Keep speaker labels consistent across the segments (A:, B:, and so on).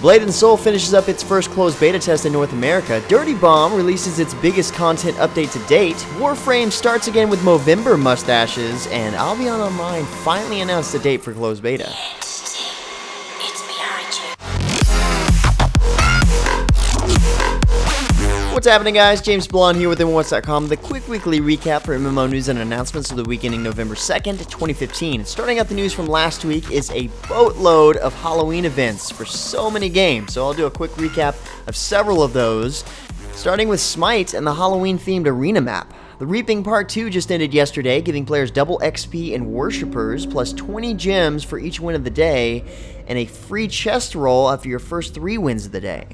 A: Blade & Soul finishes up its first closed beta test in North America. Dirty Bomb releases its biggest content update to date. Warframe starts again with Movember mustaches, and Albion Online finally announced a date for closed beta. What's happening, guys? James Blonde here with MMOHuts.com, the quick weekly recap for MMO news and announcements of the week ending November 2nd, 2015. Starting out the news from last week is a boatload of Halloween events for so many games, so I'll do a quick recap of several of those, starting with Smite and the Halloween-themed arena map. The Reaping Part 2 just ended yesterday, giving players double XP and Worshippers, plus 20 gems for each win of the day, and a free chest roll after your first 3 wins of the day.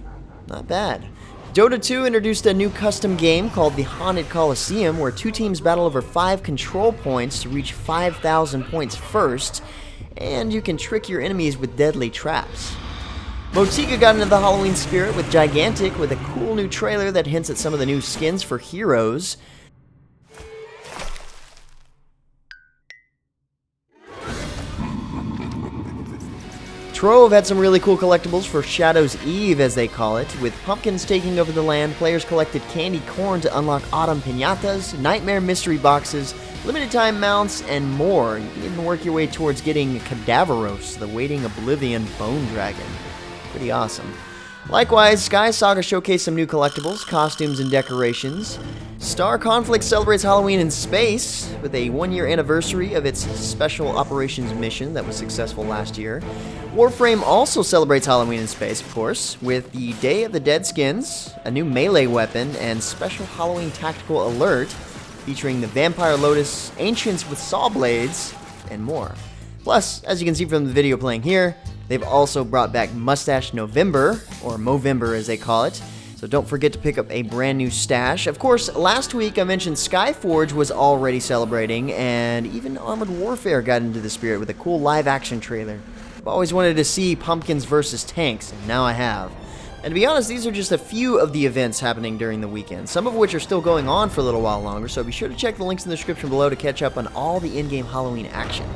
A: Not bad. Dota 2 introduced a new custom game called the Haunted Coliseum, where 2 teams battle over 5 control points to reach 5,000 points first, and you can trick your enemies with deadly traps. Motika got into the Halloween spirit with Gigantic, with a cool new trailer that hints at some of the new skins for heroes. Trove had some really cool collectibles for Shadow's Eve, as they call it. With pumpkins taking over the land, players collected candy corn to unlock autumn piñatas, nightmare mystery boxes, limited time mounts, and more. You can even work your way towards getting Cadaveros, the Waiting Oblivion Bone Dragon. Pretty awesome. Likewise, Sky Saga showcased some new collectibles, costumes, and decorations. Star Conflict celebrates Halloween in space with a 1-year anniversary of its Special Operations mission that was successful last year. Warframe also celebrates Halloween in space, of course, with the Day of the Dead skins, a new melee weapon, and special Halloween tactical alert featuring the Vampire Lotus, Ancients with saw blades, and more. Plus, as you can see from the video playing here, they've also brought back Mustache November, or Movember as they call it, so don't forget to pick up a brand new stash. Of course, last week I mentioned Skyforge was already celebrating, and even Armored Warfare got into the spirit with a cool live-action trailer. I've always wanted to see pumpkins versus tanks, and now I have. And to be honest, these are just a few of the events happening during the weekend, some of which are still going on for a little while longer, so be sure to check the links in the description below to catch up on all the in-game Halloween action.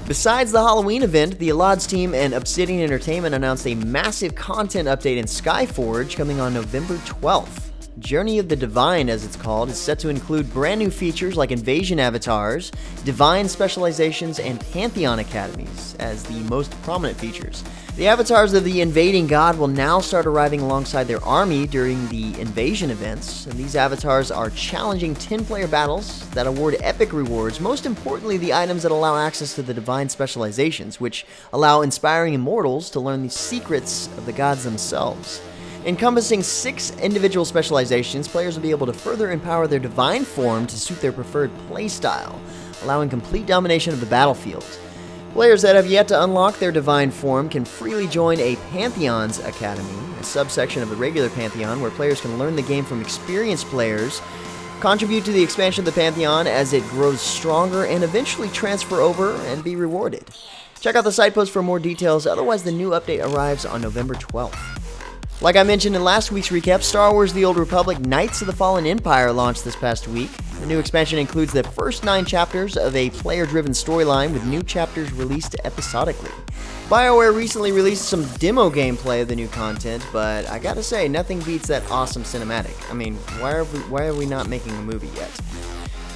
A: Besides the Halloween event, the Alod's team and Obsidian Entertainment announced a massive content update in Skyforge coming on November 12th. Journey of the Divine, as it's called, is set to include brand new features like Invasion Avatars, Divine Specializations, and Pantheon Academies as the most prominent features. The avatars of the invading god will now start arriving alongside their army during the invasion events, and these avatars are challenging 10-player battles that award epic rewards, most importantly the items that allow access to the Divine Specializations, which allow inspiring immortals to learn the secrets of the gods themselves. Encompassing 6 individual specializations, players will be able to further empower their divine form to suit their preferred playstyle, allowing complete domination of the battlefield. Players that have yet to unlock their divine form can freely join a Pantheon's Academy, a subsection of the regular Pantheon where players can learn the game from experienced players, contribute to the expansion of the Pantheon as it grows stronger, and eventually transfer over and be rewarded. Check out the site post for more details, otherwise the new update arrives on November 12th. Like I mentioned in last week's recap, Star Wars The Old Republic Knights of the Fallen Empire launched this past week. The new expansion includes the first 9 chapters of a player-driven storyline with new chapters released episodically. BioWare recently released some demo gameplay of the new content, but I gotta say, nothing beats that awesome cinematic. I mean, why are we not making a movie yet?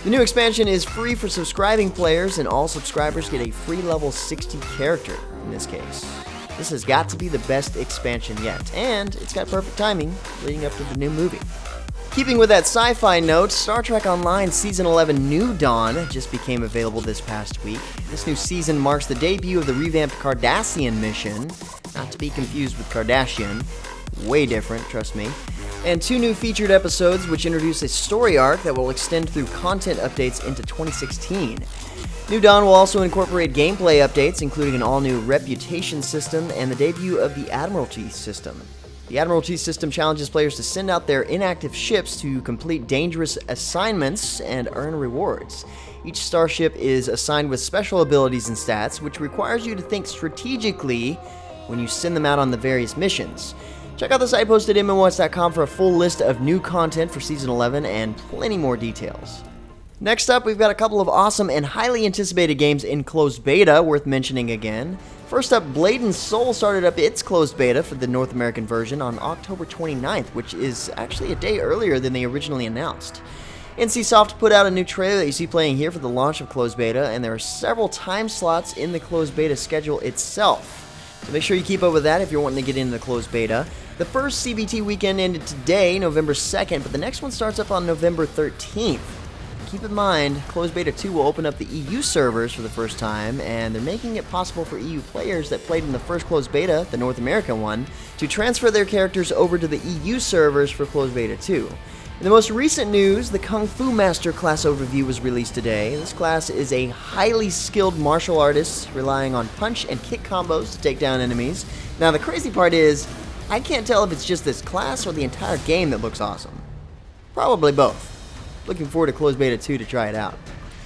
A: The new expansion is free for subscribing players, and all subscribers get a free level 60 character in this case. This has got to be the best expansion yet, and it's got perfect timing leading up to the new movie. Keeping with that sci-fi note, Star Trek Online Season 11 New Dawn just became available this past week. This new season marks the debut of the revamped Cardassian mission, not to be confused with Kardashian, way different, trust me, and 2 new featured episodes which introduce a story arc that will extend through content updates into 2016. New Dawn will also incorporate gameplay updates, including an all-new reputation system and the debut of the Admiralty system. The Admiralty system challenges players to send out their inactive ships to complete dangerous assignments and earn rewards. Each starship is assigned with special abilities and stats, which requires you to think strategically when you send them out on the various missions. Check out the site post at MMOHuts.com for a full list of new content for Season 11 and plenty more details. Next up, we've got a couple of awesome and highly anticipated games in closed beta worth mentioning again. First up, Blade & Soul started up its closed beta for the North American version on October 29th, which is actually a day earlier than they originally announced. NCSoft put out a new trailer that you see playing here for the launch of closed beta, and there are several time slots in the closed beta schedule itself. So make sure you keep up with that if you're wanting to get into the closed beta. The first CBT weekend ended today, November 2nd, but the next one starts up on November 13th. Keep in mind, Closed Beta 2 will open up the EU servers for the first time, and they're making it possible for EU players that played in the first Closed Beta, the North American one, to transfer their characters over to the EU servers for Closed Beta 2. In the most recent news, the Kung Fu Master class overview was released today. This class is a highly skilled martial artist, relying on punch and kick combos to take down enemies. Now the crazy part is, I can't tell if it's just this class or the entire game that looks awesome. Probably both. Looking forward to Closed Beta 2 to try it out.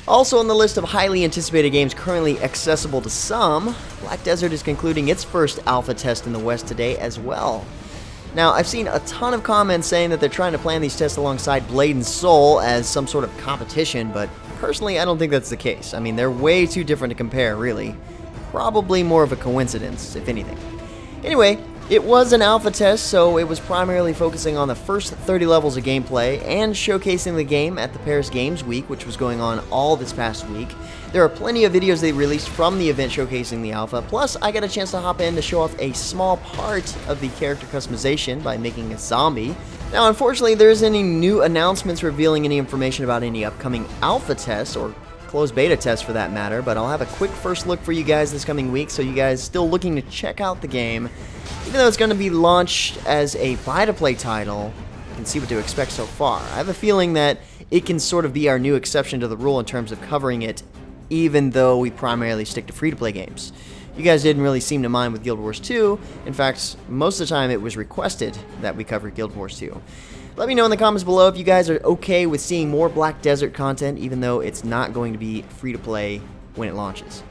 A: Also on the list of highly anticipated games currently accessible to some, Black Desert is concluding its first alpha test in the West today as well. Now, I've seen a ton of comments saying that they're trying to plan these tests alongside Blade & Soul as some sort of competition, but personally I don't think that's the case. I mean, they're way too different to compare, really. Probably more of a coincidence, if anything. Anyway, it was an alpha test, so it was primarily focusing on the first 30 levels of gameplay and showcasing the game at the Paris Games Week, which was going on all this past week. There are plenty of videos they released from the event showcasing the alpha, plus I got a chance to hop in to show off a small part of the character customization by making a zombie. Now, unfortunately, there isn't any new announcements revealing any information about any upcoming alpha tests, or closed beta tests for that matter, but I'll have a quick first look for you guys this coming week, so you guys still looking to check out the game. Even though it's going to be launched as a buy-to-play title, you can see what to expect so far. I have a feeling that it can sort of be our new exception to the rule in terms of covering it, even though we primarily stick to free-to-play games. You guys didn't really seem to mind with Guild Wars 2. In fact, most of the time it was requested that we cover Guild Wars 2. Let me know in the comments below if you guys are okay with seeing more Black Desert content, even though it's not going to be free-to-play when it launches.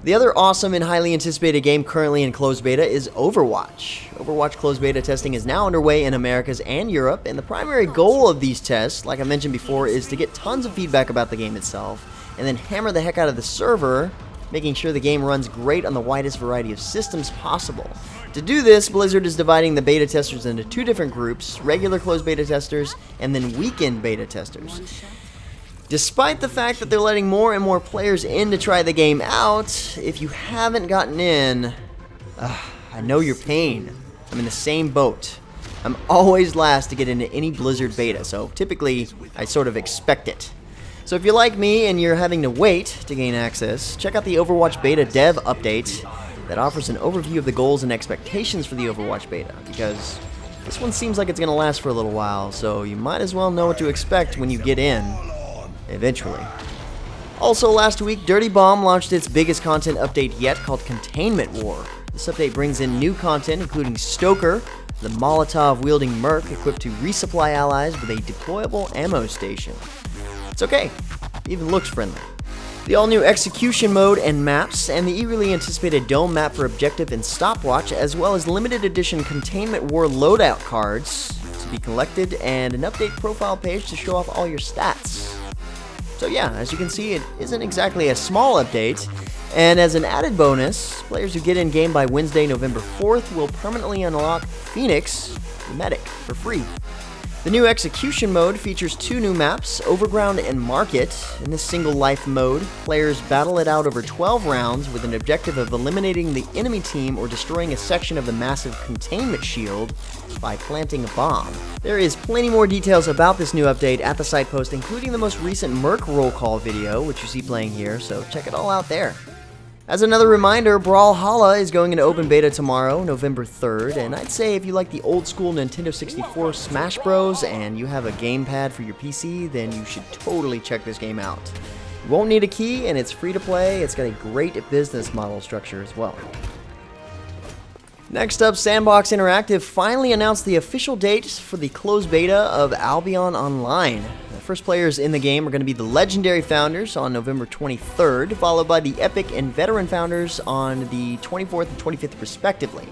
A: The other awesome and highly anticipated game currently in closed beta is Overwatch. Overwatch closed beta testing is now underway in Americas and Europe, and the primary goal of these tests, like I mentioned before, is to get tons of feedback about the game itself, and then hammer the heck out of the server, making sure the game runs great on the widest variety of systems possible. To do this, Blizzard is dividing the beta testers into two different groups, regular closed beta testers, and then weekend beta testers. Despite the fact that they're letting more and more players in to try the game out, if you haven't gotten in, I know your pain. I'm in the same boat. I'm always last to get into any Blizzard beta, so typically I sort of expect it. So if you're like me and you're having to wait to gain access, check out the Overwatch beta dev update that offers an overview of the goals and expectations for the Overwatch beta, because this one seems like it's going to last for a little while, so you might as well know what to expect when you get in. Eventually. Also last week, Dirty Bomb launched its biggest content update yet called Containment War. This update brings in new content including Stoker, the Molotov-wielding merc equipped to resupply allies with a deployable ammo station. It's okay, it even looks friendly. The all-new Execution mode and maps, and the eagerly anticipated Dome map for Objective and Stopwatch, as well as limited edition Containment War loadout cards to be collected, and an update profile page to show off all your stats. So yeah, as you can see, it isn't exactly a small update, and as an added bonus, players who get in game by Wednesday, November 4th will permanently unlock Phoenix, the medic, for free. The new Execution mode features two new maps, Overground and Market. In this single life mode, players battle it out over 12 rounds with an objective of eliminating the enemy team or destroying a section of the massive containment shield by planting a bomb. There is plenty more details about this new update at the site post, including the most recent Merc roll call video, which you see playing here, so check it all out there. As another reminder, Brawlhalla is going into open beta tomorrow, November 3rd, and I'd say if you like the old school Nintendo 64 Smash Bros. And you have a gamepad for your PC, then you should totally check this game out. You won't need a key, and it's free to play. It's got a great business model structure as well. Next up, Sandbox Interactive finally announced the official date for the closed beta of Albion Online. The first players in the game are going to be the Legendary Founders on November 23rd, followed by the Epic and Veteran Founders on the 24th and 25th respectively.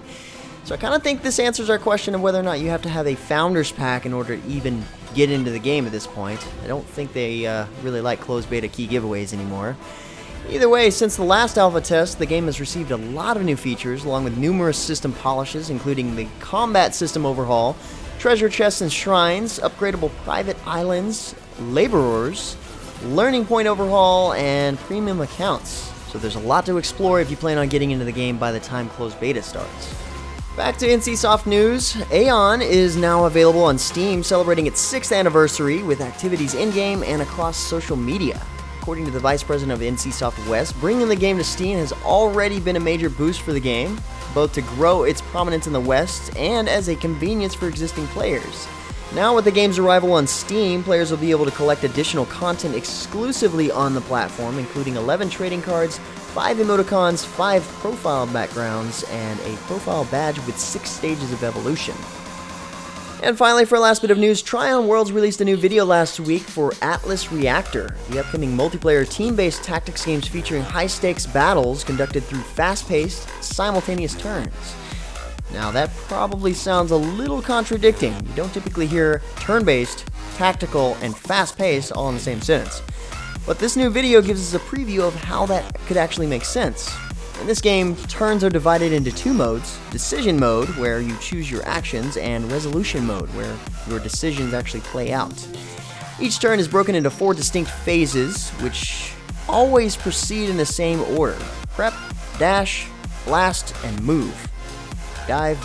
A: So I kind of think this answers our question of whether or not you have to have a Founders Pack in order to even get into the game at this point. I don't think they really like closed beta key giveaways anymore. Either way, since the last alpha test, the game has received a lot of new features, along with numerous system polishes, including the combat system overhaul, treasure chests and shrines, upgradable private islands, laborers, learning point overhaul, and premium accounts. So there's a lot to explore if you plan on getting into the game by the time closed beta starts. Back to NCSoft news, ALBION is now available on Steam, celebrating its 6th anniversary with activities in-game and across social media. According to the Vice President of NCSoft West, bringing the game to Steam has already been a major boost for the game, both to grow its prominence in the West and as a convenience for existing players. Now with the game's arrival on Steam, players will be able to collect additional content exclusively on the platform, including 11 trading cards, 5 emoticons, 5 profile backgrounds, and a profile badge with 6 stages of evolution. And finally, for our last bit of news, Tryon Worlds released a new video last week for Atlas Reactor, the upcoming multiplayer team-based tactics games featuring high-stakes battles conducted through fast-paced, simultaneous turns. Now that probably sounds a little contradicting. You don't typically hear turn-based, tactical, and fast-paced all in the same sentence. But this new video gives us a preview of how that could actually make sense. In this game, turns are divided into 2 modes: decision mode, where you choose your actions, and resolution mode, where your decisions actually play out. Each turn is broken into 4 distinct phases, which always proceed in the same order: prep, dash, blast, and move. Dive,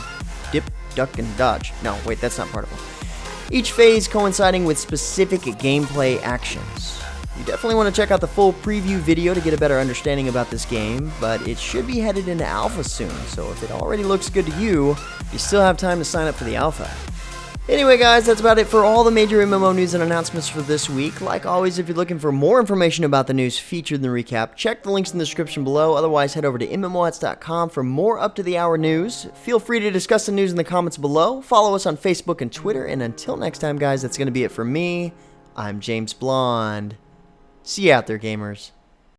A: dip, duck, and dodge. No, wait, that's not part of it. Each phase coinciding with specific gameplay actions. You definitely want to check out the full preview video to get a better understanding about this game, but it should be headed into alpha soon, so if it already looks good to you, you still have time to sign up for the alpha. Anyway guys, that's about it for all the major MMO news and announcements for this week. Like always, if you're looking for more information about the news featured in the recap, check the links in the description below. Otherwise, head over to MMOHuts.com for more up-to-the-hour news. Feel free to discuss the news in the comments below. Follow us on Facebook and Twitter, and until next time guys, that's going to be it for me. I'm James Blonde. See you out there, gamers.